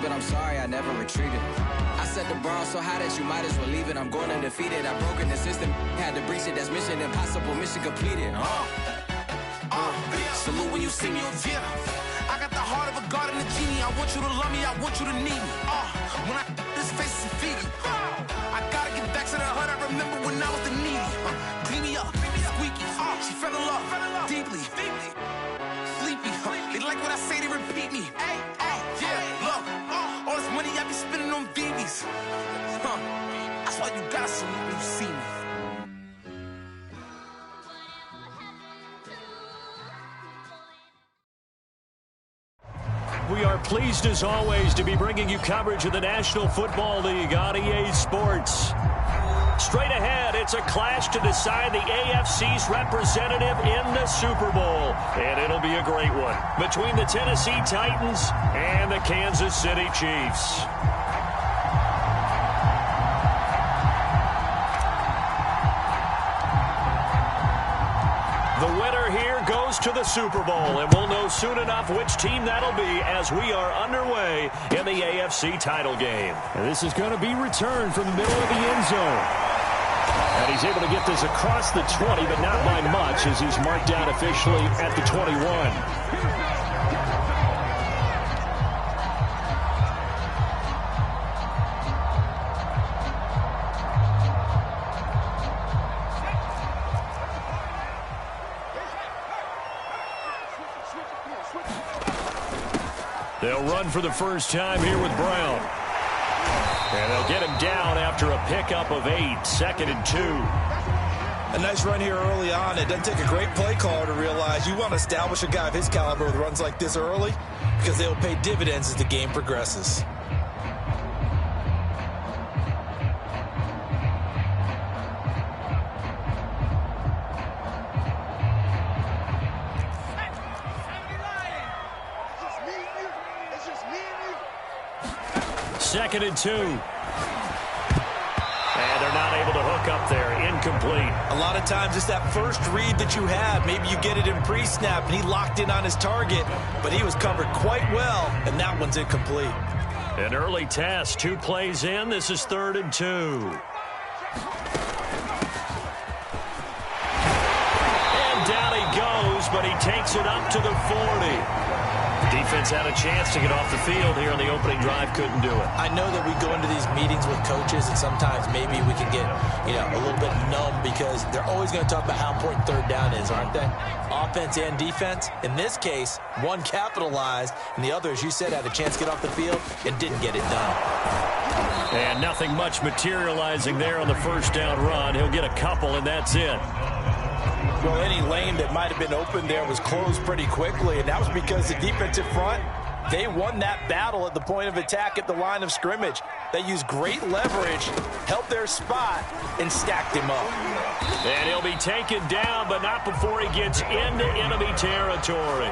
but I'm sorry I never retreated. I set the bar so high that you might as well leave it. I'm going undefeated. I've broken the system, had to breach it. That's mission impossible, mission completed. Salute when you see me, yeah. I got the heart of a god and a genie. I want you to love me, I want you to need me. When I this face is Fiji. I gotta get back to the hood. I remember when I was the needy. Clean me up, squeaky. She fell in love deeply. Sleepy. They like what I say, they repeat me. Yeah, look. All this money I be spending on BBs. That's why you gotta salute when you see me. We are pleased, as always, to be bringing you coverage of the National Football League on EA Sports. Straight ahead, it's a clash to decide the AFC's representative in the Super Bowl. And it'll be a great one between the Tennessee Titans and the Kansas City Chiefs. The winner here goes to the Super Bowl, and we'll know soon enough which team that'll be as we are underway in the AFC title game. And this is going to be returned from the middle of the end zone. And he's able to get this across the 20, but not by much as he's marked down officially at the 21. They'll run for the first time here with Brown. And they'll get him down after a pickup of 8, 2nd and 2. A nice run here early on. It doesn't take a great play caller to realize you want to establish a guy of his caliber with runs like this early because they will pay dividends as the game progresses. Second and 2. And they're not able to hook up there. Incomplete. A lot of times it's that first read that you have. Maybe you get it in pre-snap and he locked in on his target, but he was covered quite well, and that one's incomplete. An early test. 2 plays in. This is 3rd and 2. And down he goes, but he takes it up to the 40. Defense had a chance to get off the field here on the opening drive, couldn't do it. I know that we go into these meetings with coaches, and sometimes maybe we can get, a little bit numb because they're always going to talk about how important third down is, aren't they? Offense and defense. In this case, one capitalized, and the other, as you said, had a chance to get off the field and didn't get it done. And nothing much materializing there on the first down run. He'll get a couple, and that's it. Well, any lane that might have been open there was closed pretty quickly, and that was because the defensive front, they won that battle at the point of attack at the line of scrimmage. They used great leverage, held their spot, and stacked him up. And he'll be taken down, but not before he gets into enemy territory.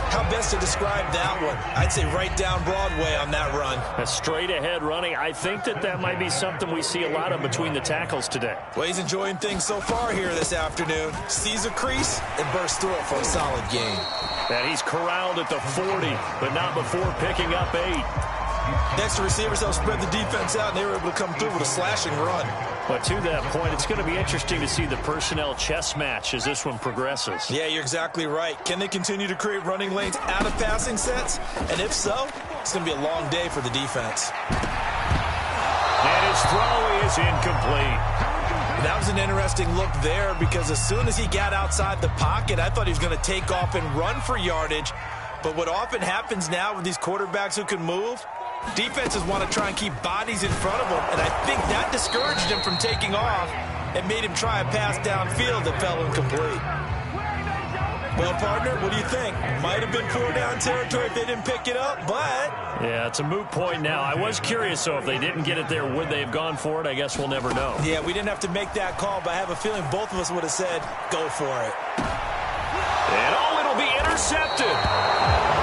How best to describe that one? I'd say right down Broadway on that run. A straight ahead running. I think that might be something we see a lot of between the tackles today. Well, he's enjoying things so far here this afternoon. Sees a crease and bursts through it for a solid gain. And he's corralled at the 40, but not before picking up 8. Next, the receivers helped spread the defense out, and they were able to come through with a slashing run. But to that point, it's going to be interesting to see the personnel chess match as this one progresses. Yeah, you're exactly right. Can they continue to create running lanes out of passing sets? And if so, it's going to be a long day for the defense. And his throw is incomplete. That was an interesting look there because as soon as he got outside the pocket, I thought he was going to take off and run for yardage. But what often happens now with these quarterbacks who can move, defenses want to try and keep bodies in front of them, and I think that discouraged him from taking off and made him try a pass downfield that fell incomplete. Well, partner, what do you think? Might have been 4 down territory if they didn't pick it up, but... Yeah, it's a moot point now. I was curious, though, if they didn't get it there, would they have gone for it? I guess we'll never know. Yeah, we didn't have to make that call, but I have a feeling both of us would have said, go for it. And it'll be intercepted.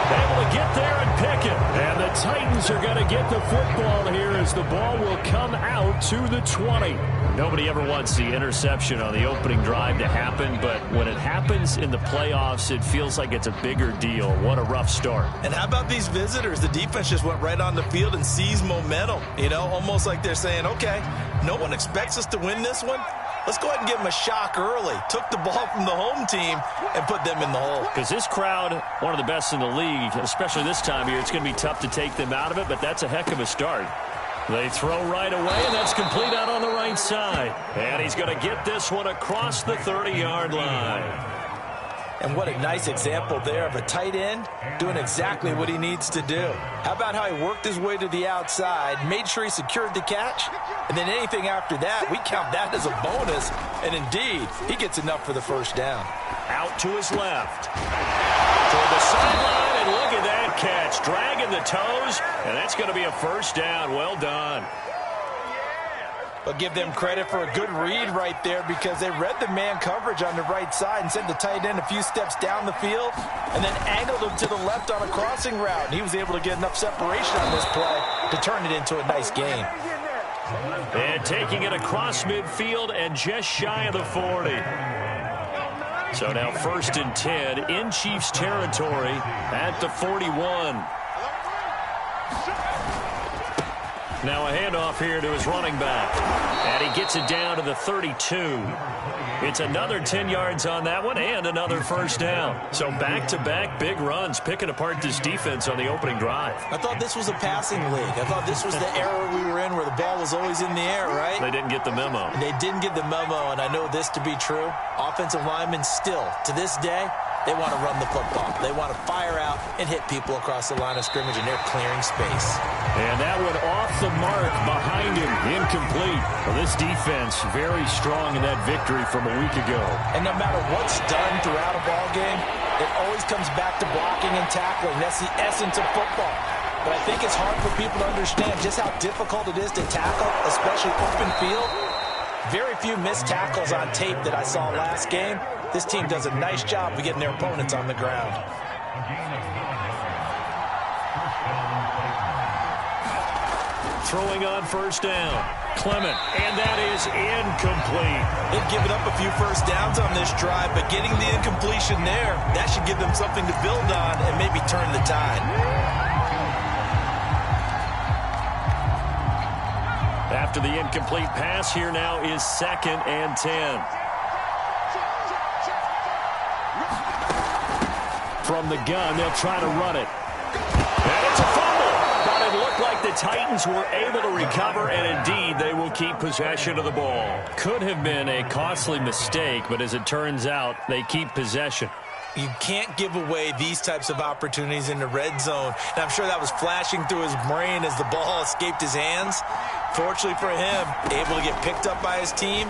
Able to get there and pick it. And the Titans are going to get the football here as the ball will come out to the 20. Nobody ever wants the interception on the opening drive to happen, but when it happens in the playoffs, it feels like it's a bigger deal. What a rough start. And how about these visitors? The defense just went right on the field and seized momentum. You know, almost like they're saying, okay, no one expects us to win this one. Let's go ahead and give them a shock early. Took the ball from the home team and put them in the hole. Because this crowd, one of the best in the league, especially this time of year, it's going to be tough to take them out of it, but that's a heck of a start. They throw right away, and that's complete out on the right side. And he's going to get this one across the 30-yard line. And what a nice example there of a tight end doing exactly what he needs to do. How about how he worked his way to the outside, made sure he secured the catch, and then anything after that, we count that as a bonus. And indeed, he gets enough for the first down. Out to his left. Toward the sideline, and look at that catch. Dragging the toes, and that's going to be a first down. Well done. But give them credit for a good read right there because they read the man coverage on the right side and sent the tight end a few steps down the field and then angled him to the left on a crossing route. And he was able to get enough separation on this play to turn it into a nice gain. And taking it across midfield and just shy of the 40. So now 1st and 10 in Chiefs territory at the 41. Now a handoff here to his running back. And he gets it down to the 32. It's another 10 yards on that one and another first down. So back-to-back big runs picking apart this defense on the opening drive. I thought this was a passing league. I thought this was the era we were in where the ball was always in the air, right? They didn't get the memo. They didn't get the memo, and I know this to be true. Offensive linemen still, to this day, they want to run the football. They want to fire out and hit people across the line of scrimmage, and they're clearing space. And that one off the mark behind him, incomplete. Well, this defense very strong in that victory from a week ago. And no matter what's done throughout a ball game, it always comes back to blocking and tackling. That's the essence of football. But I think it's hard for people to understand just how difficult it is to tackle, especially open field. Very few missed tackles on tape that I saw last game. This team does a nice job of getting their opponents on the ground. Throwing on first down. Clement, and that is incomplete. They've given up a few first downs on this drive, but getting the incompletion there, that should give them something to build on and maybe turn the tide. After the incomplete pass, here now is 2nd and 10. From the gun, they'll try to run it. And it's a fumble. But it looked like the Titans were able to recover, and indeed, they will keep possession of the ball. Could have been a costly mistake, but as it turns out, they keep possession. You can't give away these types of opportunities in the red zone. And I'm sure that was flashing through his brain as the ball escaped his hands. Fortunately for him, able to get picked up by his team,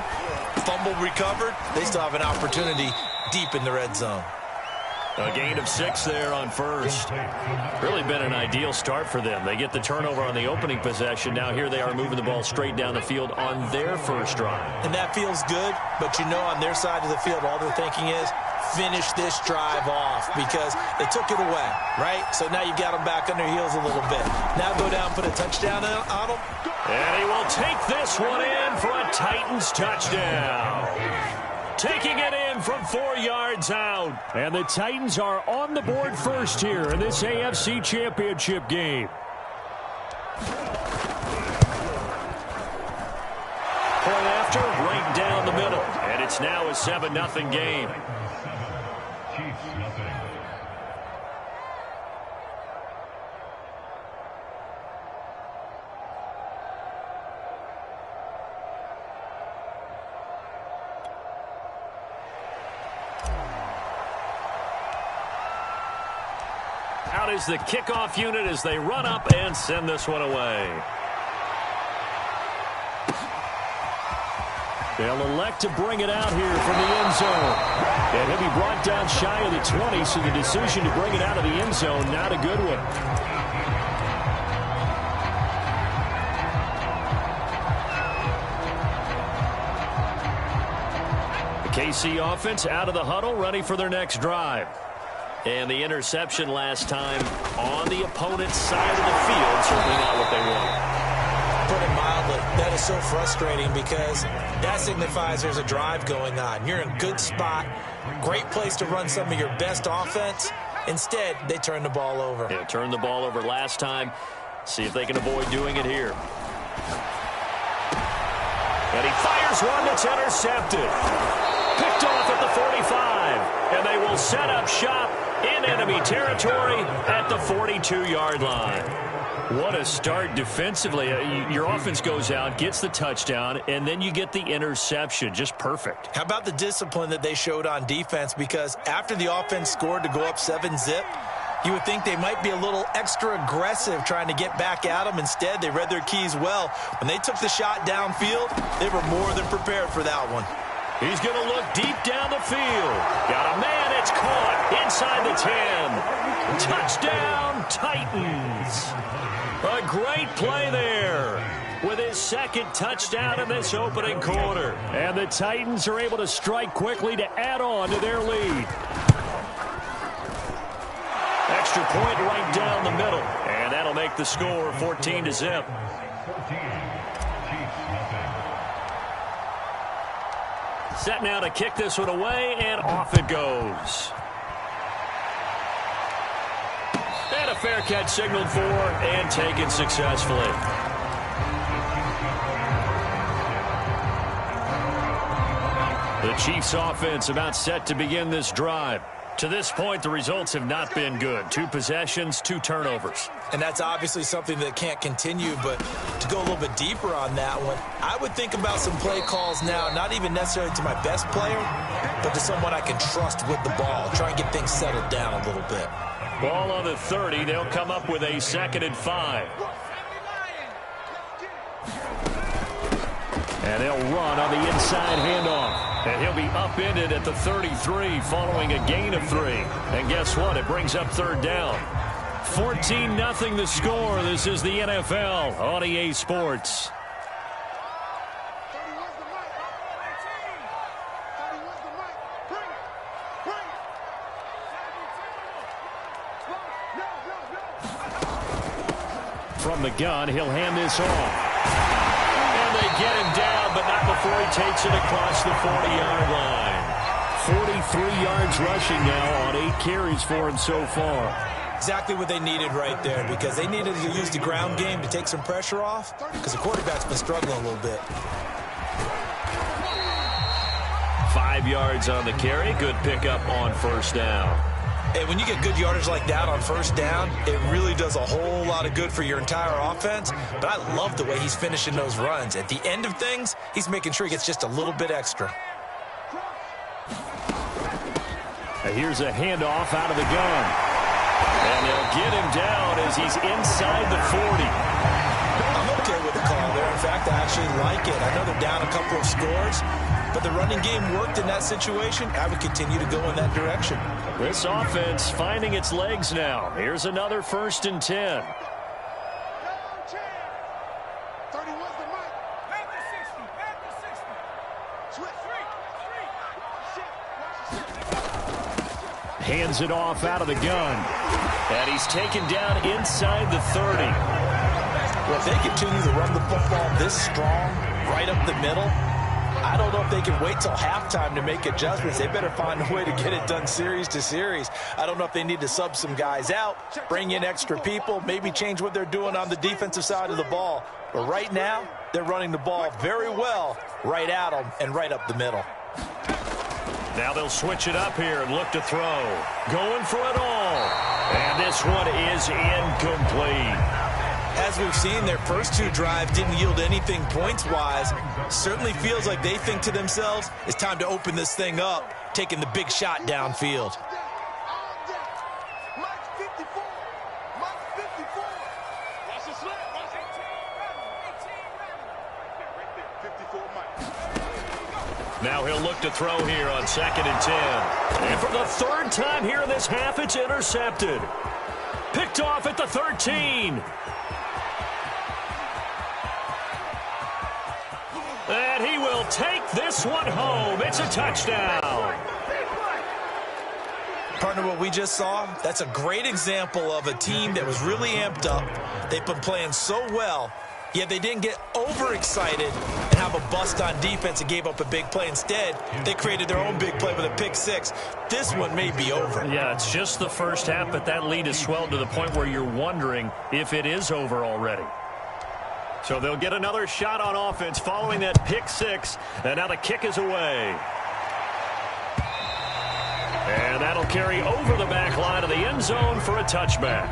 fumble recovered. They still have an opportunity deep in the red zone. A gain of 6 there on first. Really been an ideal start for them. They get the turnover on the opening possession. Now here they are moving the ball straight down the field on their first drive. And that feels good, but you know on their side of the field, all they're thinking is, finish this drive off because they took it away, right? So now you got them back on their heels a little bit. Now go down and put a touchdown on them. And he will take this one in for a Titans touchdown. Taking it in from 4 yards out. And the Titans are on the board first here in this AFC Championship game. Point after, right down the middle. And it's now a 7-0 game. Out is the kickoff unit as they run up and send this one away. They'll elect to bring it out here from the end zone. And he'll be brought down shy of the 20, so the decision to bring it out of the end zone, not a good one. The KC offense out of the huddle, ready for their next drive. And the interception last time on the opponent's side of the field, certainly not what they want. put it mildly. That is so frustrating because that signifies there's a drive going on. You're in a good spot, great place to run some of your best offense. Instead, they turn the ball over. Yeah, turned the ball over last time. See if they can avoid doing it here. And he fires one that's intercepted. Picked off at the 45. And they will set up shop in enemy territory at the 42-yard line. What a start defensively. Your offense goes out, gets the touchdown, and then you get the interception. Just perfect. How about the discipline that they showed on defense? Because after the offense scored to go up 7-zip, you would think they might be a little extra aggressive trying to get back at them. Instead, they read their keys well. When they took the shot downfield, they were more than prepared for that one. He's going to look deep down the field. Got a man. It's caught inside the 10. Touchdown, Titans. A great play there with his second touchdown in this opening quarter. And the Titans are able to strike quickly to add on to their lead. Extra point right down the middle. And that'll make the score 14-zip. Set now to kick this one away, and off it goes. And a fair catch signaled for and taken successfully. The Chiefs offense about set to begin this drive. To this point, the results have not been good. 2 possessions, 2 turnovers. And that's obviously something that can't continue, but to go a little bit deeper on that one, I would think about some play calls now, not even necessarily to my best player, but to someone I can trust with the ball. Try and get things settled down a little bit. Ball on the 30. They'll come up with a 2nd and 5. And they'll run on the inside handoff. And he'll be upended at the 33 following a gain of 3. And guess what? It brings up 3rd down. 14-0 the score. This is the NFL on EA Sports. From the gun, he'll hand this off. And they get him down, but not before he takes it across the 40-yard line. 43 yards rushing now on 8 carries for him so far. Exactly what they needed right there, because they needed to use the ground game to take some pressure off, because the quarterback's been struggling a little bit. 5 yards on the carry. Good pickup on 1st down. Hey, when you get good yardage like that on 1st down, it really does a whole lot of good for your entire offense. But I love the way he's finishing those runs. At the end of things, he's making sure he gets just a little bit extra. Here's a handoff out of the gun. And they'll get him down as he's inside the 40. I'm okay with the call there. In fact, I actually like it. I know they're down a couple of scores, but the running game worked in that situation. I would continue to go in that direction. This offense finding its legs now. Here's another 1st and 10. Hands it off out of the gun. And he's taken down inside the 30. Well, if they continue to run the football this strong, right up the middle, I don't know if they can wait till halftime to make adjustments. They better find a way to get it done series to series. I don't know if they need to sub some guys out, bring in extra people, maybe change what they're doing on the defensive side of the ball. But right now, they're running the ball very well right at them and right up the middle. Now they'll switch it up here and look to throw. Going for it all. And this one is incomplete. As we've seen, their first 2 drives didn't yield anything points-wise. Certainly feels like they think to themselves, it's time to open this thing up, taking the big shot downfield. Now he'll look to throw here on 2nd and 10. And for the 3rd time here in this half, it's intercepted. Picked off at the 13. And he will take this one home. It's a touchdown. Partner, what we just saw, that's a great example of a team that was really amped up. They've been playing so well. Yeah, they didn't get overexcited and have a bust on defense and gave up a big play. Instead, they created their own big play with a pick six. This one may be over. Yeah, it's just the first half, but that lead has swelled to the point where you're wondering if it is over already. So they'll get another shot on offense following that pick six, and now the kick is away. And that'll carry over the back line of the end zone for a touchback.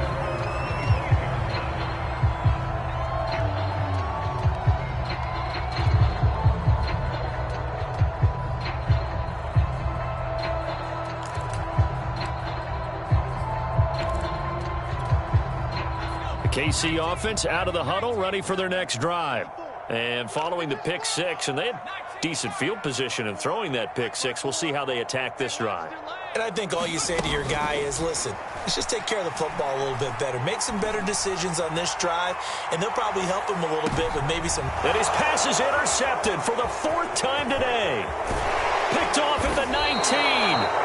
KC offense out of the huddle, ready for their next drive. And following the pick six, and they had decent field position in throwing that pick six. We'll see how they attack this drive. And I think all you say to your guy is, listen, let's just take care of the football a little bit better. Make some better decisions on this drive, and they'll probably help him a little bit with maybe some... And his pass is intercepted for the fourth time today. Picked off at the 19.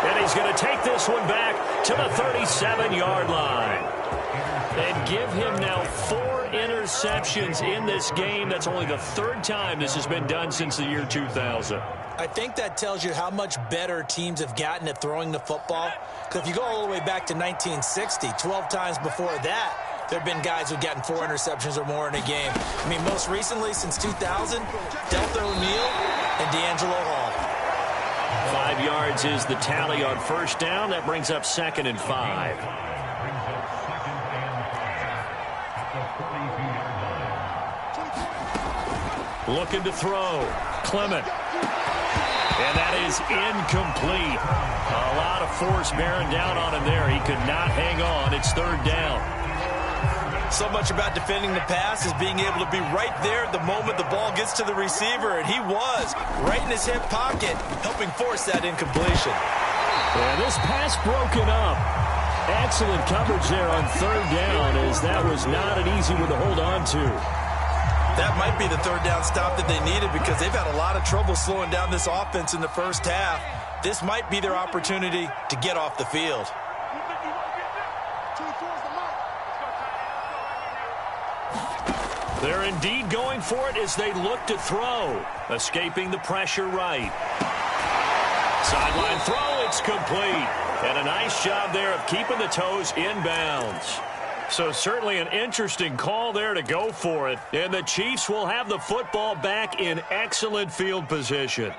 And he's going to take this one back to the 37-yard line. And give him now 4 interceptions in this game. That's only the third time this has been done since the year 2000. I think that tells you how much better teams have gotten at throwing the football. Because if you go all the way back to 1960, 12 times before that, there have been guys who've gotten 4 interceptions or more in a game. I mean, most recently, since 2000, Deltha O'Neal and D'Angelo Hall. 5 yards is the tally on first down. That brings up 2nd and 5. Looking to throw. Clement. And that is incomplete. A lot of force bearing down on him there. He could not hang on. It's 3rd down. So much about defending the pass is being able to be right there at the moment the ball gets to the receiver. And he was right in his hip pocket, helping force that incompletion. And this pass broken up. Excellent coverage there on 3rd down, as that was not an easy one to hold on to. That might be the 3rd down stop that they needed, because they've had a lot of trouble slowing down this offense in the first half. This might be their opportunity to get off the field. They're indeed going for it as they look to throw. Escaping the pressure right. Sideline throw, it's complete. And a nice job there of keeping the toes in bounds. So certainly an interesting call there to go for it. And the Chiefs will have the football back in excellent field position.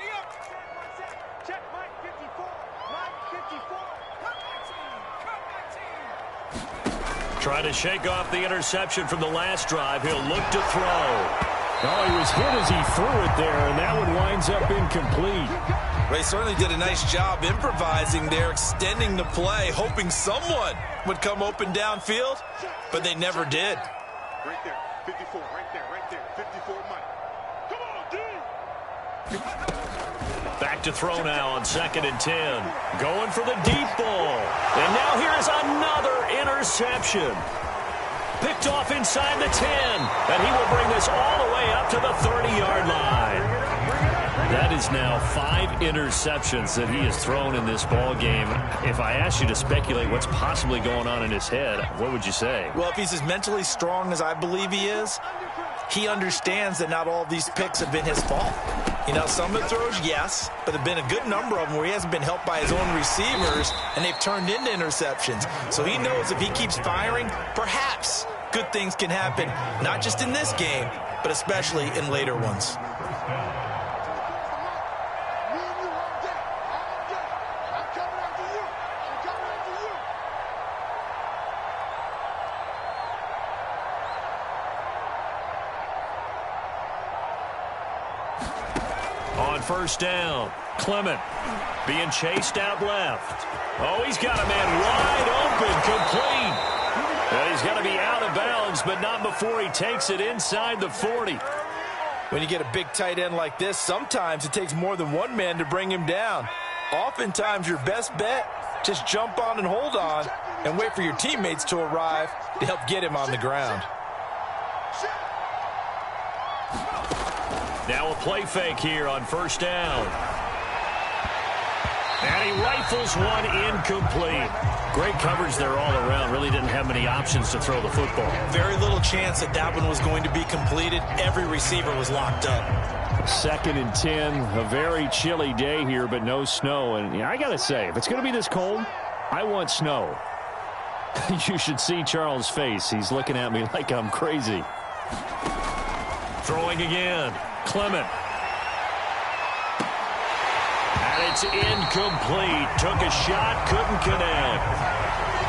Trying to shake off the interception from the last drive. He'll look to throw. Oh, he was hit as he threw it there, and that one winds up incomplete. They certainly did a nice job improvising there, extending the play, hoping someone would come open downfield, but they never did. Right there, 54, right there, 54, Mike. Come on, dude! Back to throw now on 2nd and 10. Going for the deep ball. And now here's another interception. Picked off inside the 10. And he will bring this all the way up to the 30-yard line. That is now 5 interceptions that he has thrown in this ball game. If I asked you to speculate what's possibly going on in his head, what would you say? Well, if he's as mentally strong as I believe he is, he understands that not all of these picks have been his fault. You know, some of the throws, yes, but there have been a good number of them where he hasn't been helped by his own receivers, and they've turned into interceptions. So he knows if he keeps firing, perhaps good things can happen, not just in this game, but especially in later ones. On first down, Clement being chased out left. Oh, he's got a man wide open, complete. And he's got to be out of bounds, but not before he takes it inside the 40. When you get a big tight end like this, sometimes it takes more than one man to bring him down. Oftentimes, your best bet, just jump on and hold on and wait for your teammates to arrive to help get him on the ground. Now a play fake here on first down. And he rifles one incomplete. Great coverage there all around. Really didn't have many options to throw the football. Very little chance that that one was going to be completed. Every receiver was locked up. 2nd and 10. A very chilly day here, but no snow. And I got to say, if it's going to be this cold, I want snow. You should see Charles' face. He's looking at me like I'm crazy. Throwing again. Clement. And it's incomplete. Took a shot, couldn't connect.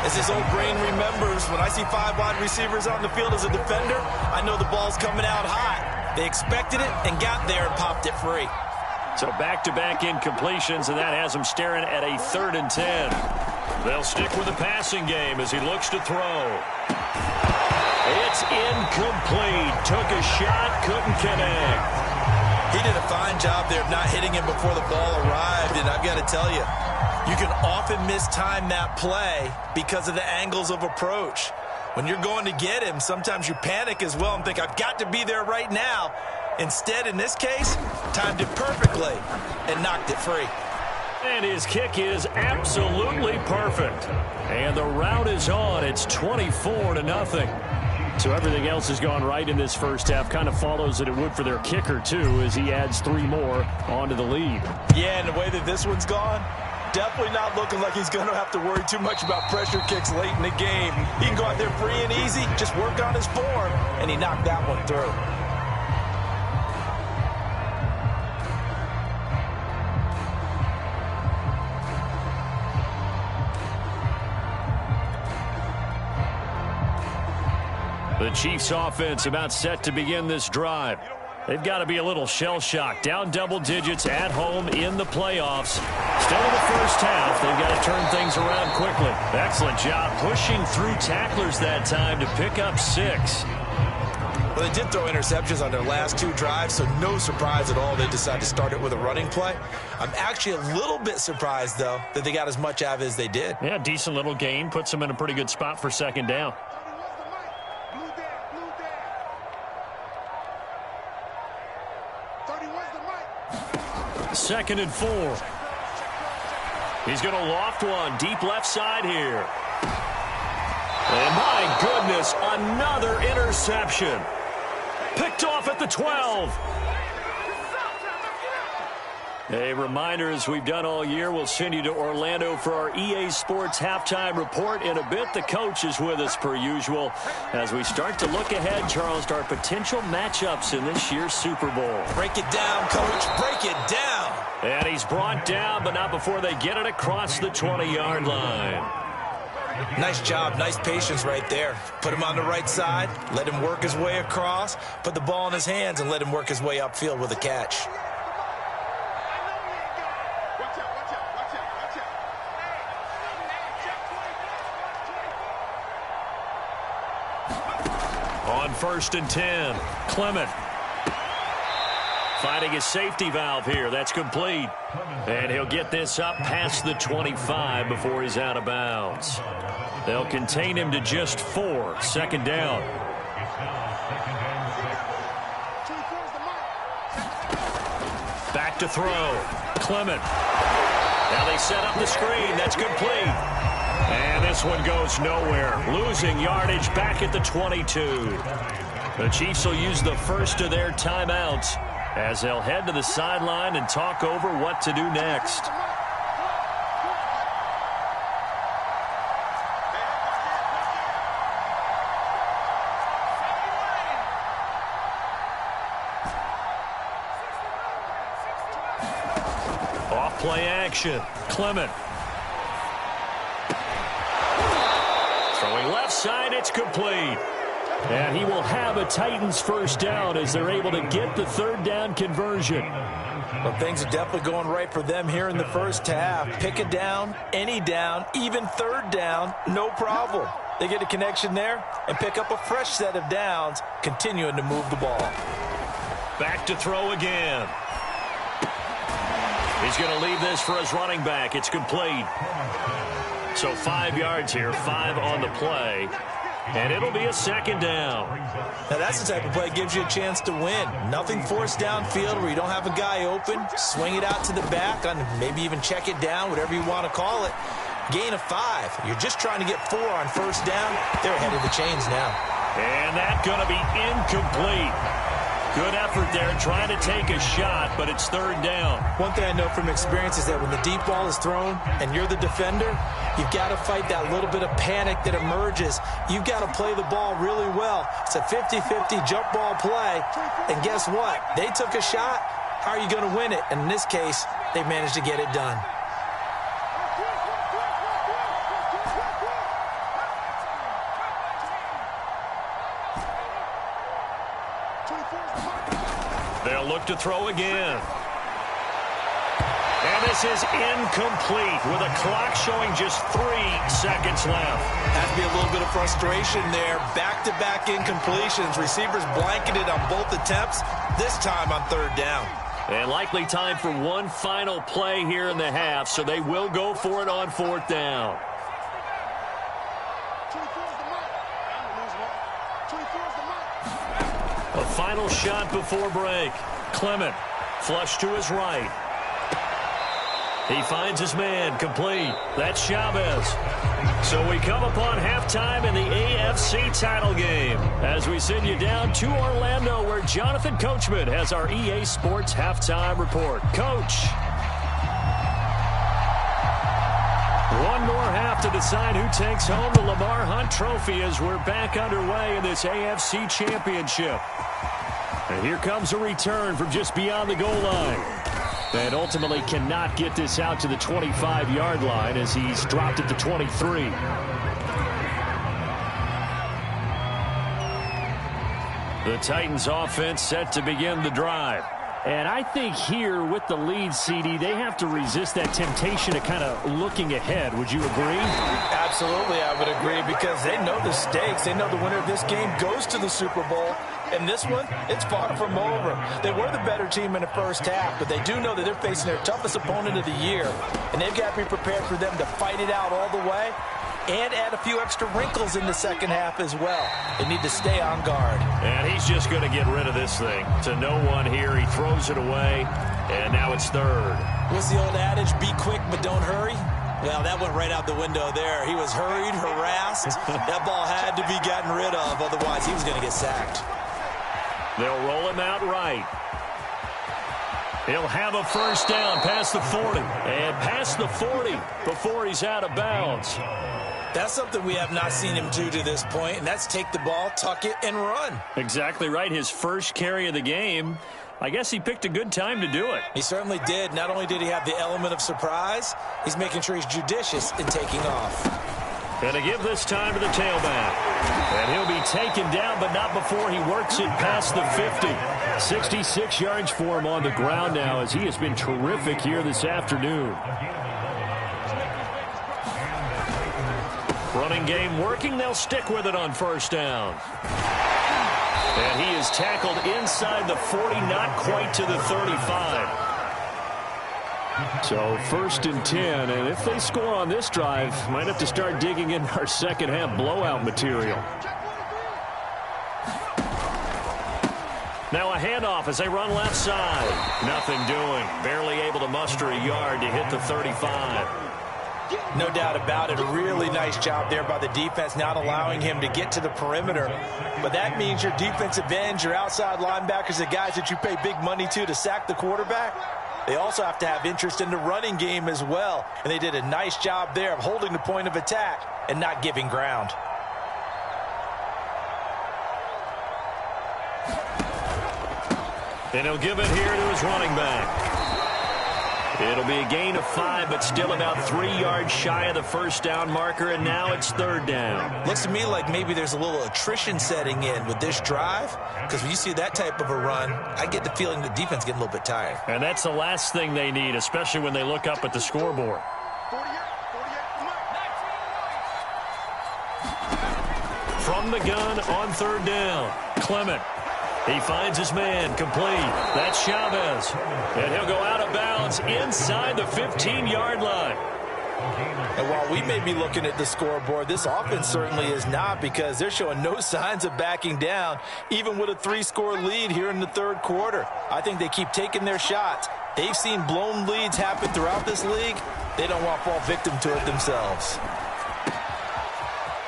As his old brain remembers, when I see 5 wide receivers on the field as a defender, I know the ball's coming out hot. They expected it and got there and popped it free. So back-to-back incompletions, and that has him staring at a 3rd and 10. They'll stick with the passing game as he looks to throw. It's incomplete. Took a shot, couldn't connect. He did a fine job there of not hitting him before the ball arrived, and I've got to tell you, you can often mistime that play because of the angles of approach. When you're going to get him, sometimes you panic as well and think, I've got to be there right now. Instead, in this case, timed it perfectly and knocked it free. And his kick is absolutely perfect. And the route is on. It's 24-0. So everything else has gone right in this first half. Kind of follows that it would for their kicker, too, as he adds 3 more onto the lead. Yeah, and the way that this one's gone, definitely not looking like he's going to have to worry too much about pressure kicks late in the game. He can go out there free and easy, just work on his form, and he knocked that one through. The Chiefs offense about set to begin this drive. They've got to be a little shell-shocked. Down double digits at home in the playoffs. Still in the first half. They've got to turn things around quickly. Excellent job pushing through tacklers that time to pick up 6. Well, they did throw interceptions on their last 2 drives, so no surprise at all they decided to start it with a running play. I'm actually a little bit surprised, though, that they got as much out of it as they did. Yeah, decent little gain. Puts them in a pretty good spot for 2nd down. 2nd and 4. He's going to loft one deep left side here. And my goodness, another interception. Picked off at the 12. A reminder, as we've done all year, we'll send you to Orlando for our EA Sports halftime report. In a bit, the coach is with us per usual as we start to look ahead, Charles, to our potential matchups in this year's Super Bowl. Break it down, coach. Break it down. And he's brought down, but not before they get it across the 20-yard line. Nice job. Nice patience right there. Put him on the right side. Let him work his way across. Put the ball in his hands and let him work his way upfield with a catch. On 1st and 10, Clement. Finding his safety valve here. That's complete. And he'll get this up past the 25 before he's out of bounds. They'll contain him to just 4. 2nd down. Back to throw. Clement. Now they set up the screen. That's complete. And this one goes nowhere. Losing yardage back at the 22. The Chiefs will use the first of their timeouts as they'll head to the sideline and talk over what to do next. Off play action. Clement. Throwing left side, it's complete. And he will have a Titans first down as they're able to get the 3rd down conversion. Well, things are definitely going right for them here in the first half. Pick a down, any down, even 3rd down, no problem. They get a connection there and pick up a fresh set of downs, continuing to move the ball. Back to throw again. He's going to leave this for his running back. It's complete. So 5 yards here, 5 on the play. And it'll be a second down. Now, that's the type of play that gives you a chance to win. Nothing forced downfield where you don't have a guy open. Swing it out to the back, on maybe even check it down, whatever you want to call it. Gain of 5. You're just trying to get 4 on first down. They're ahead of the chains now. And that's going to be incomplete. Good effort there, trying to take a shot, but it's third down. One thing I know from experience is that when the deep ball is thrown and you're the defender, you've got to fight that little bit of panic that emerges. You've got to play the ball really well. It's a 50-50 jump ball play, and guess what? They took a shot. How are you going to win it? And in this case, they managed to get it done. They'll look to throw again. And this is incomplete with a clock showing just 3 seconds left. Has to be a little bit of frustration there. Back-to-back incompletions. Receivers blanketed on both attempts, this time on third down. And likely time for one final play here in the half, so they will go for it on fourth down. A final shot before break. Clement, flush to his right. He finds his man, complete. That's Chavez. So we come upon halftime in the AFC title game as we send you down to Orlando where Jonathan Coachman has our EA Sports halftime report. Coach. One more half to decide who takes home the Lamar Hunt Trophy as we're back underway in this AFC Championship. And here comes a return from just beyond the goal line. And ultimately cannot get this out to the 25-yard line as he's dropped at the 23. The Titans offense set to begin the drive. And I think here with the lead, CD, they have to resist that temptation of kind of looking ahead. Would you agree? Absolutely, I would agree because they know the stakes. They know the winner of this game goes to the Super Bowl. And this one, it's far from over. They were the better team in the first half, but they do know that they're facing their toughest opponent of the year. And they've got to be prepared for them to fight it out all the way and add a few extra wrinkles in the second half as well. They need to stay on guard. And he's just going to get rid of this thing. To no one here, he throws it away, and now it's third. What's the old adage, be quick but don't hurry? Well, that went right out the window there. He was hurried, harassed. That ball had to be gotten rid of, otherwise he was going to get sacked. They'll roll him out right. He'll have a first down past the 40. And past the 40 before he's out of bounds. That's something we have not seen him do to this point, and that's take the ball, tuck it, and run. Exactly right. His first carry of the game. I guess he picked a good time to do it. He certainly did. Not only did he have the element of surprise, he's making sure he's judicious in taking off. And to give this time to the tailback. And he'll be taken down, but not before he works it past the 50. 66 yards for him on the ground now as he has been terrific here this afternoon. Running game working. They'll stick with it on first down. And he is tackled inside the 40, not quite to the 35. So first and 10, and if they score on this drive, might have to start digging in our second half blowout material. Now a handoff as they run left side. Nothing doing. Barely able to muster a yard to hit the 35. No doubt about it. A really nice job there by the defense, not allowing him to get to the perimeter. But that means your defensive ends, your outside linebackers, the guys that you pay big money to sack the quarterback, they also have to have interest in the running game as well. And they did a nice job there of holding the point of attack and not giving ground. And he'll give it here to his running back. It'll be a gain of 5, but still about 3 yards shy of the first down marker, and now it's third down. Looks to me like maybe there's a little attrition setting in with this drive, because when you see that type of a run, I get the feeling the defense getting a little bit tired. And that's the last thing they need, especially when they look up at the scoreboard. From the gun on third down, Clement. He finds his man, complete. That's Chavez. And he'll go out of bounds inside the 15-yard line. And while we may be looking at the scoreboard, this offense certainly is not, because they're showing no signs of backing down, even with a 3-score lead here in the third quarter. I think they keep taking their shots. They've seen blown leads happen throughout this league. They don't want to fall victim to it themselves.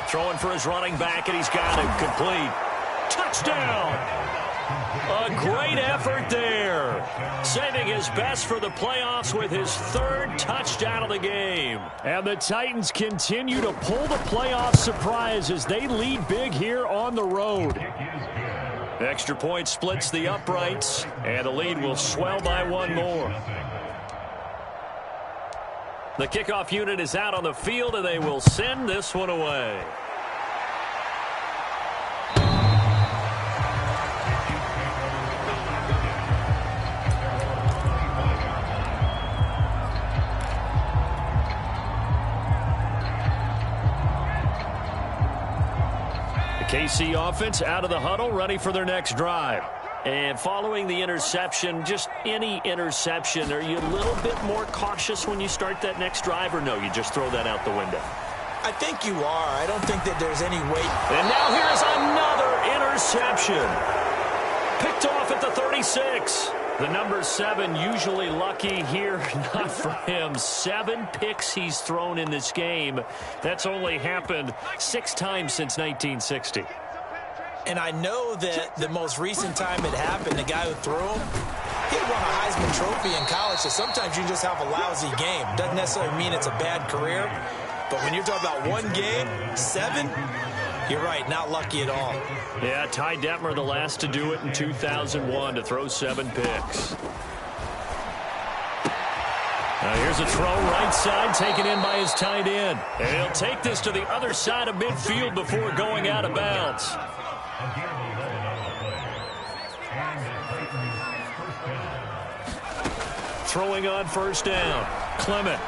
Throwing for his running back, and he's got it complete. Touchdown! A great effort there. Saving his best for the playoffs with his third touchdown of the game. And the Titans continue to pull the playoff surprise as they lead big here on the road. Extra point splits the uprights, and the lead will swell by one more. The kickoff unit is out on the field, and they will send this one away. KC offense out of the huddle, ready for their next drive. And following the interception, just any interception, are you a little bit more cautious when you start that next drive, or no, you just throw that out the window? I think you are. I don't think that there's any weight. And now here's another interception. Picked off at the 36. The number 7 usually lucky here, not for him. 7 picks he's thrown in this game. That's only happened 6 times since 1960. And I know that the most recent time it happened, the guy who threw him, he had won a Heisman Trophy in college, so sometimes you just have a lousy game. Doesn't necessarily mean it's a bad career, but when you're talking about one game, 7, you're right, not lucky at all. Yeah, Ty Detmer, the last to do it in 2001, to throw 7 picks. Now here's a throw right side, taken in by his tight end. And he'll take this to the other side of midfield before going out of bounds. Throwing on first down. Clement.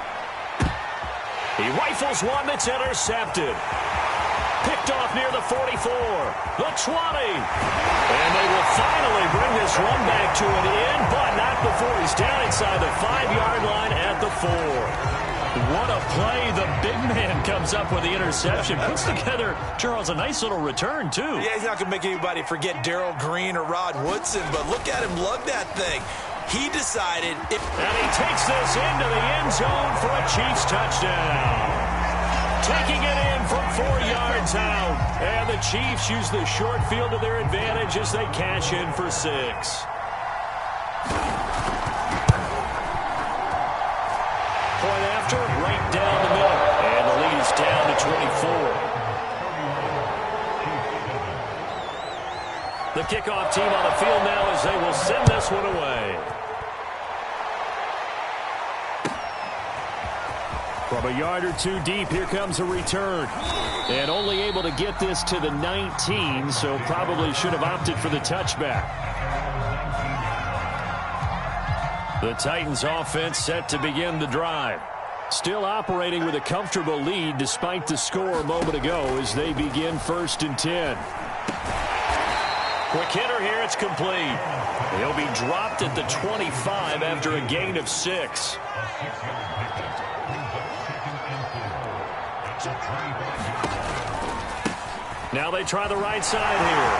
He rifles one that's intercepted. Picked off near the 44, the 20. And they will finally bring this run back to an end, but not before he's down inside the 5-yard line at the 4. What a play. The big man comes up with the interception. Puts together, Charles, a nice little return, too. Yeah, he's not going to make anybody forget Darrell Green or Rod Woodson, but look at him lug that thing. He decided. And he takes this into the end zone for a Chiefs touchdown. Taking it in from 4 yards out. And the Chiefs use the short field to their advantage as they cash in for 6. Point after, right down the middle. And the lead is down to 24. The kickoff team on the field now as they will send this one away. From a yard or 2 deep, here comes a return. And only able to get this to the 19, so probably should have opted for the touchback. The Titans offense set to begin the drive. Still operating with a comfortable lead despite the score a moment ago as they begin 1st and 10. Quick hitter here, it's complete. He'll be dropped at the 25 after a gain of 6. Now they try the right side here.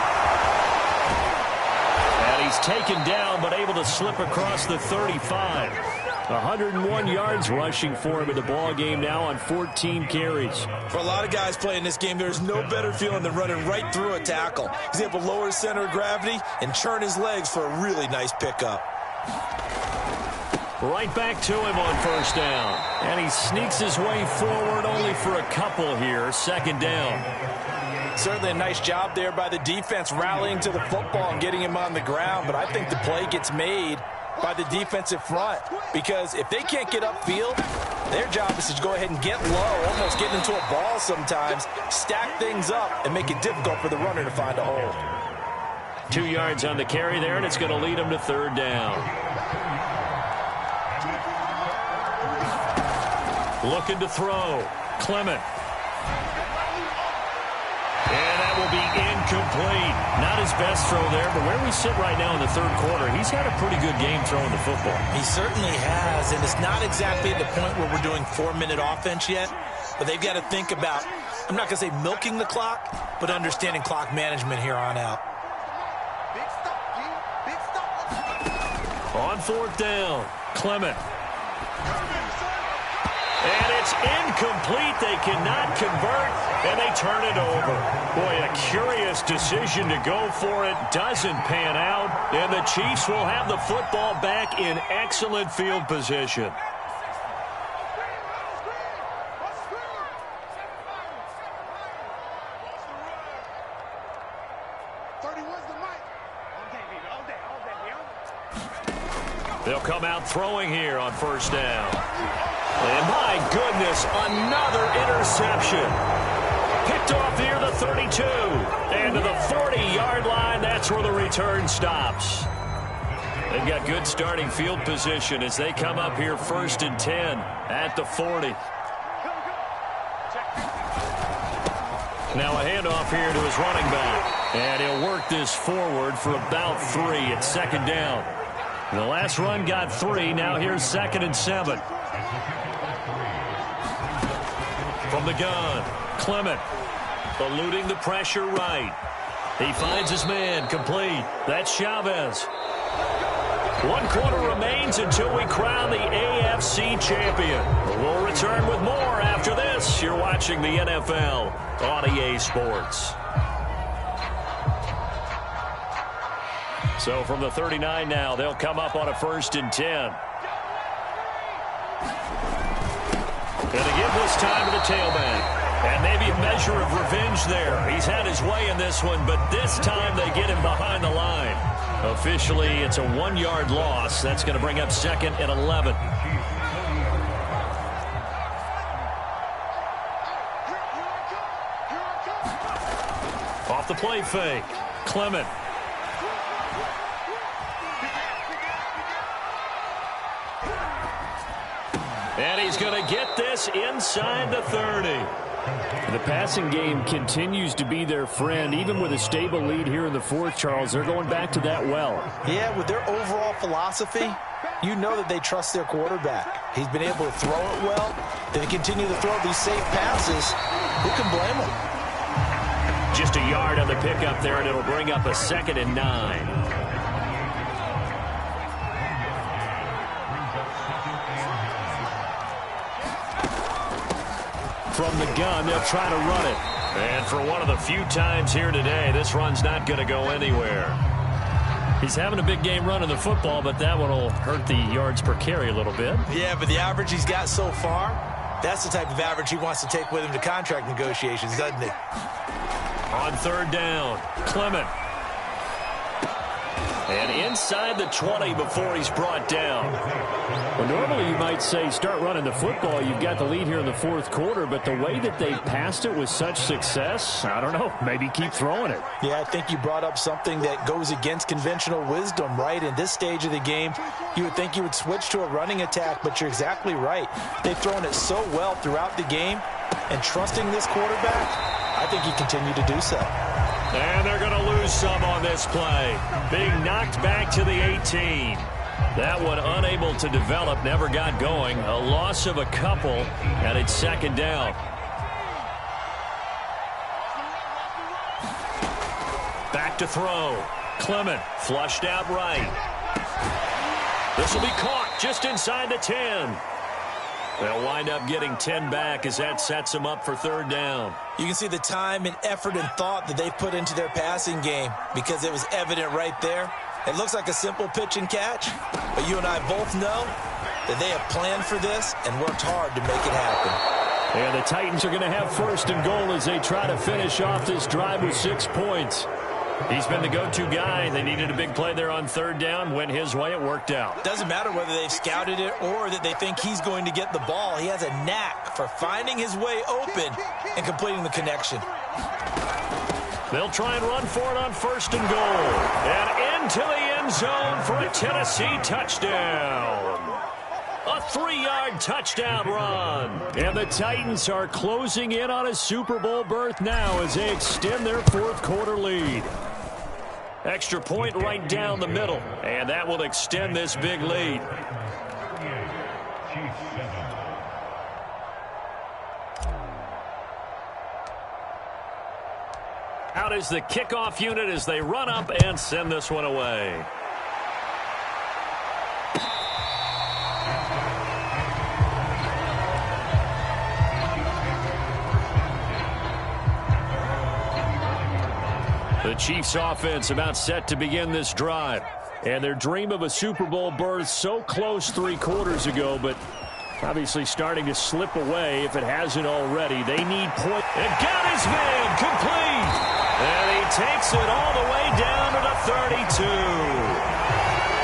And he's taken down but able to slip across the 35. 101 yards rushing for him in the ball game now on 14 carries. For a lot of guys playing this game, there's no better feeling than running right through a tackle. He's able to lower his center of gravity and churn his legs for a really nice pickup. Right back to him on first down. And he sneaks his way forward only for a couple here. 2nd down. Certainly a nice job there by the defense rallying to the football and getting him on the ground. But I think the play gets made by the defensive front, because if they can't get upfield, their job is to go ahead and get low, almost get into a ball sometimes, stack things up, and make it difficult for the runner to find a hole. 2 yards on the carry there, and it's going to lead him to 3rd down. Looking to throw. Clement. And that will be incomplete. Not his best throw there, but where we sit right now in the third quarter, he's had a pretty good game throwing the football. He certainly has, and it's not exactly at the point where we're doing 4-minute offense yet, but they've got to think about, I'm not going to say milking the clock, but understanding clock management here on out. On fourth down, Clement. And it's incomplete. They cannot convert, and they turn it over. Boy, a curious decision to go for it. Doesn't pan out, and the Chiefs will have the football back in excellent field position. They'll come out throwing here on first down. And my goodness, another interception. Picked off near the 32. And to the 40-yard line, that's where the return stops. They've got good starting field position as they come up here 1st and 10 at the 40. Now a handoff here to his running back. And he'll work this forward for about 3 at 2nd down. The last run got 3. Now here's 2nd and 7. From the gun, Clement eluding the pressure right. He finds his man complete. That's Chavez. 1 quarter remains until we crown the AFC champion. We'll return with more after this. You're watching the NFL on EA Sports. So from the 39 now, they'll come up on a 1st and 10. And to give this time to the tailback. And maybe a measure of revenge there. He's had his way in this one, but this time they get him behind the line. Officially, it's a 1-yard loss. That's going to bring up 2nd and 11. Off the play fake, Clement. And he's going to get this inside the 30. The passing game continues to be their friend. Even with a stable lead here in the 4th, Charles, they're going back to that well. Yeah, with their overall philosophy, you know that they trust their quarterback. He's been able to throw it well. They continue to throw these safe passes. Who can blame them? Just a yard on the pickup there, and it'll bring up a 2nd and 9. From the gun, they'll try to run it. And for one of the few times here today, this run's not going to go anywhere. He's having a big game running the football, but that one will hurt the yards per carry a little bit. Yeah, but the average he's got so far, that's the type of average he wants to take with him to contract negotiations, doesn't he? On 3rd down, Clement. And inside the 20 before he's brought down. Well, normally you might say start running the football. You've got the lead here in the 4th quarter, but the way that they passed it with such success, I don't know, maybe keep throwing it. Yeah, I think you brought up something that goes against conventional wisdom, right? In this stage of the game, you would think you would switch to a running attack, but you're exactly right. They've thrown it so well throughout the game, and trusting this quarterback, I think he continued to do so. And they're going to lose some on this play. Being knocked back to the 18. That one unable to develop, never got going. A loss of a couple, and it's 2nd down. Back to throw. Clement flushed out right. This will be caught just inside the 10. They'll wind up getting 10 back as that sets them up for 3rd down. You can see the time and effort and thought that they put into their passing game because it was evident right there. It looks like a simple pitch and catch, but you and I both know that they have planned for this and worked hard to make it happen. And the Titans are going to have 1st and goal as they try to finish off this drive with 6 points. He's been the go-to guy. They needed a big play there on 3rd down. Went his way. It worked out. Doesn't matter whether they've scouted it or that they think he's going to get the ball. He has a knack for finding his way open and completing the connection. They'll try and run for it on 1st and goal. And into the end zone for a Tennessee touchdown. A 3-yard touchdown run. And the Titans are closing in on a Super Bowl berth now as they extend their fourth-quarter lead. Extra point right down the middle, and that will extend this big lead. Out is the kickoff unit as they run up and send this one away. The Chiefs offense about set to begin this drive. And their dream of a Super Bowl berth so close 3 quarters ago, but obviously starting to slip away if it hasn't already. They need point. And got his man complete. And he takes it all the way down to the 32.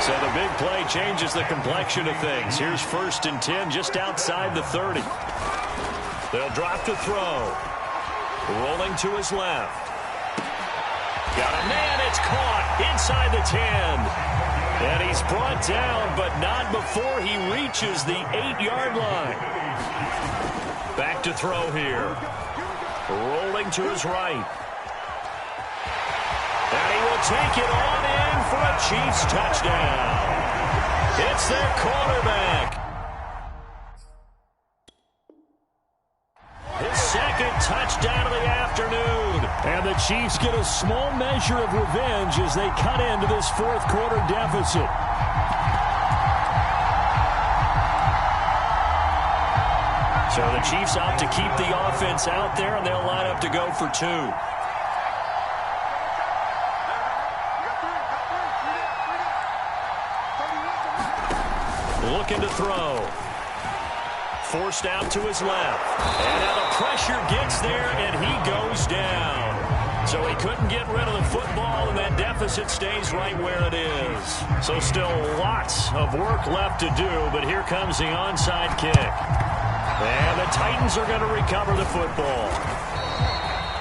So the big play changes the complexion of things. Here's 1st and 10 just outside the 30. They'll drop to throw. Rolling to his left. Got a man, it's caught inside the 10. And he's brought down, but not before he reaches the 8-yard line. Back to throw here. Rolling to his right. And he will take it on in for a Chiefs touchdown. It's their quarterback. His 2nd touchdown of the afternoon. And the Chiefs get a small measure of revenge as they cut into this fourth-quarter deficit. So the Chiefs opt to keep the offense out there, and they'll line up to go for 2. Looking to throw. Forced out to his left. And now the pressure gets there, and he goes down. So he couldn't get rid of the football, and that deficit stays right where it is. So still lots of work left to do, but here comes the onside kick. And the Titans are going to recover the football.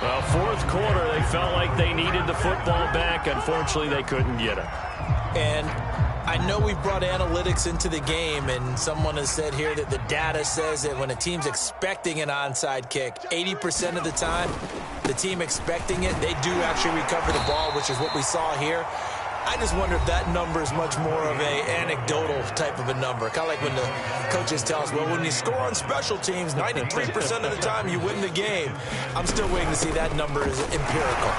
Well, fourth quarter, they felt like they needed the football back. Unfortunately, they couldn't get it. And I know we've brought analytics into the game, and someone has said here that the data says that when a team's expecting an onside kick, 80% of the time, the team expecting it, they do actually recover the ball, which is what we saw here. I just wonder if that number is much more of a anecdotal type of a number. Kind of like when the coaches tell us, well, when you score on special teams, 93% of the time you win the game. I'm still waiting to see that number is empirical.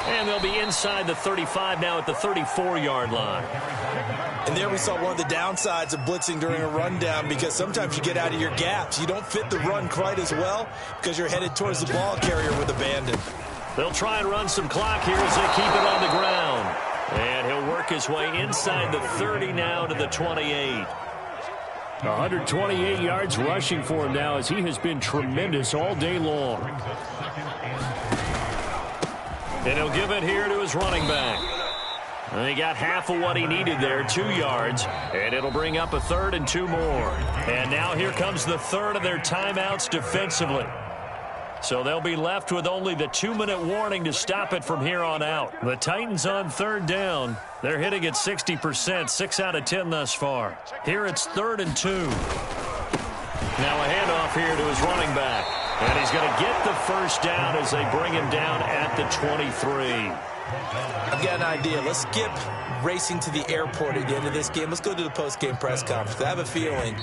And they'll be inside the 35 now at the 34-yard line. And there we saw one of the downsides of blitzing during a rundown, because sometimes you get out of your gaps. You don't fit the run quite as well because you're headed towards the ball carrier with abandon. They'll try and run some clock here as they keep it on the ground. And he'll work his way inside the 30 now to the 28. 128 yards rushing for him now as he has been tremendous all day long. And he'll give it here to his running back. And he got half of what he needed there, 2 yards. And it'll bring up a 3rd and 2 more. And now here comes the 3rd of their timeouts defensively. So they'll be left with only the 2-minute warning to stop it from here on out. The Titans on 3rd down. They're hitting at 60%, 6 out of 10 thus far. Here it's 3rd and 2. Now a handoff here to his running back. And he's going to get the first down as they bring him down at the 23. I've got an idea. Let's skip racing to the airport at the end of this game. Let's go to the post-game press conference. I have a feeling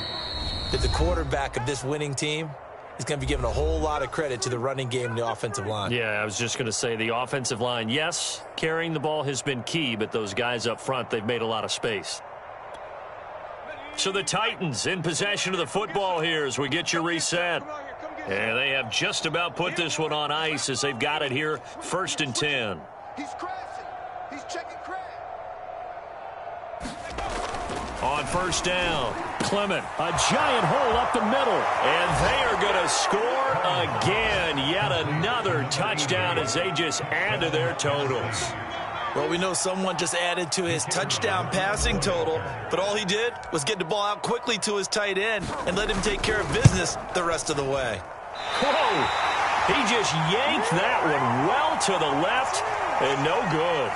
that the quarterback of this winning team is going to be given a whole lot of credit to the running game and the offensive line. Yeah, I was just going to say the offensive line, yes, carrying the ball has been key, but those guys up front, they've made a lot of space. So the Titans in possession of the football here as we get you reset. And they have just about put this one on ice as they've got it here, 1st and 10. He's crashing. He's checking crash. On 1st down, Clement, a giant hole up the middle. And they are going to score again. Yet another touchdown as they just add to their totals. Well, we know someone just added to his touchdown passing total, but all he did was get the ball out quickly to his tight end and let him take care of business the rest of the way. Whoa! He just yanked that one well to the left and no good.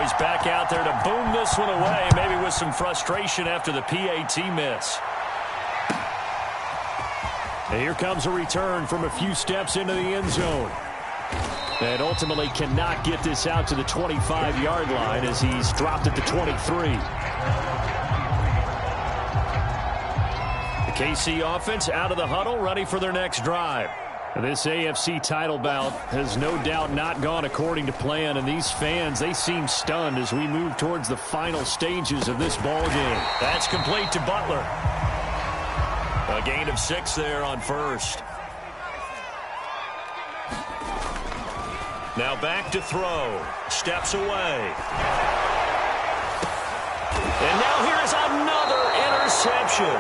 he's back out there to boom this one away, maybe with some frustration after the PAT miss. And here comes a return from a few steps into the end zone. And ultimately cannot get this out to the 25-yard line as he's dropped at the 23. The KC offense out of the huddle, ready for their next drive. This AFC title bout has no doubt not gone according to plan, and these fans, they seem stunned as we move towards the final stages of this ball game. That's complete to Butler. A gain of 6 there on first. Now back to throw. Steps away. And now here is another interception.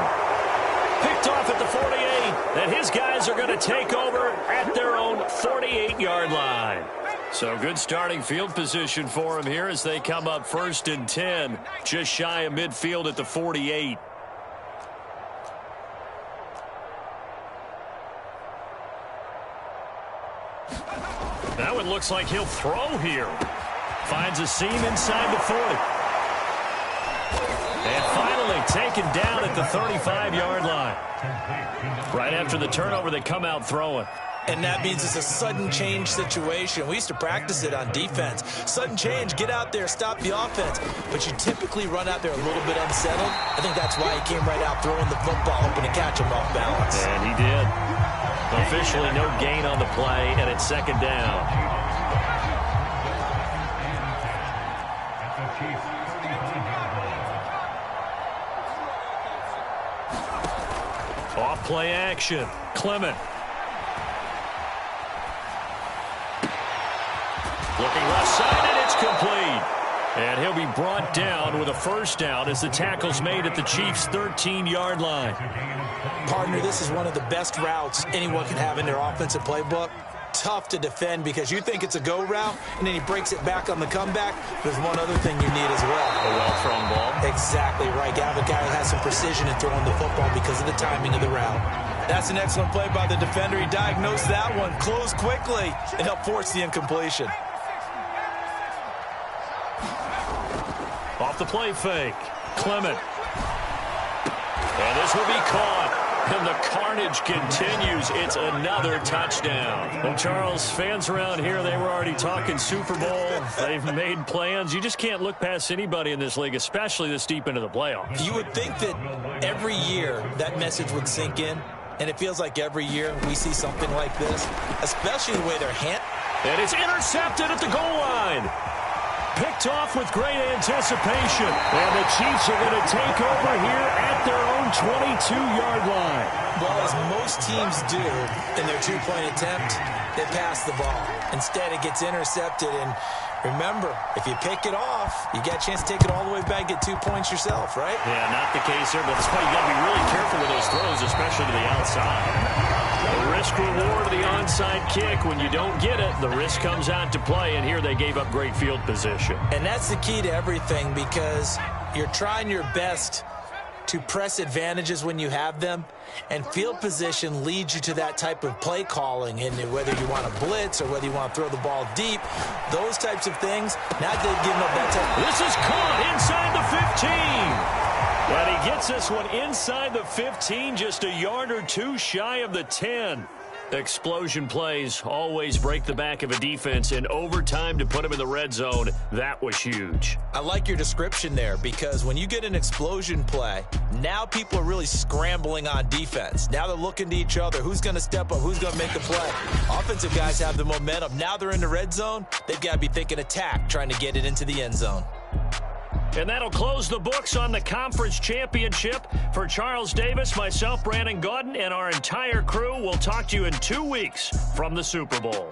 Picked off at the 48, and his guys are going to take over at their own 48-yard line. So good starting field position for him here as they come up 1st and 10, just shy of midfield at the 48. Now it looks like he'll throw here. Finds a seam inside the 40. And finally taken down at the 35-yard line. Right after the turnover, they come out throwing. And that means it's a sudden change situation. We used to practice it on defense. Sudden change, get out there, stop the offense. But you typically run out there a little bit unsettled. I think that's why he came right out throwing the football, hoping to catch him off balance. And he did. Officially no gain on the play, and it's 2nd down. Off play action. Clement. Looking left side, and it's complete. And he'll be brought down with a 1st down as the tackle's made at the Chiefs' 13-yard line. Partner, this is one of the best routes anyone can have in their offensive playbook. Tough to defend because you think it's a go route, and then he breaks it back on the comeback. There's one other thing you need as well. A well-thrown ball. Exactly right. You have a guy who has some precision in throwing the football because of the timing of the route. That's an excellent play by the defender. He diagnosed that one, closed quickly, and helped force the incompletion. Off the play fake. Clement. And this will be caught. And the carnage continues. It's another touchdown. Well, Charles, fans around here, they were already talking Super Bowl. They've made plans. You just can't look past anybody in this league, especially this deep into the playoffs. You would think that every year that message would sink in, and it feels like every year we see something like this, especially the way they're And it's intercepted at the goal line. Picked off with great anticipation. And the Chiefs are going to take over here at their own 22-yard line. Well, as most teams do in their 2-point attempt, they pass the ball. Instead, it gets intercepted. And remember, if you pick it off, you get a chance to take it all the way back and get 2 points yourself, right? Yeah, not the case here, but that's why you got to be really careful with those throws, especially to the outside. The risk-reward of the onside kick. When you don't get it, the risk comes out to play, and here they gave up great field position. And that's the key to everything because you're trying your best to press advantages when you have them, and field position leads you to that type of play calling, and whether you want to blitz or whether you want to throw the ball deep, those types of things, not they've given up that type. This is caught inside the 15. And he gets this one inside the 15, just a yard or two shy of the 10. Explosion plays always break the back of a defense, in overtime to put him in the red zone, that was huge. I like your description there because when you get an explosion play, now people are really scrambling on defense. Now they're looking to each other. Who's going to step up? Who's going to make the play? Offensive guys have the momentum. Now they're in the red zone. They've got to be thinking attack, trying to get it into the end zone. And that'll close the books on the conference championship. For Charles Davis, myself, Brandon Gaudin, and our entire crew, we'll talk to you in 2 weeks from the Super Bowl.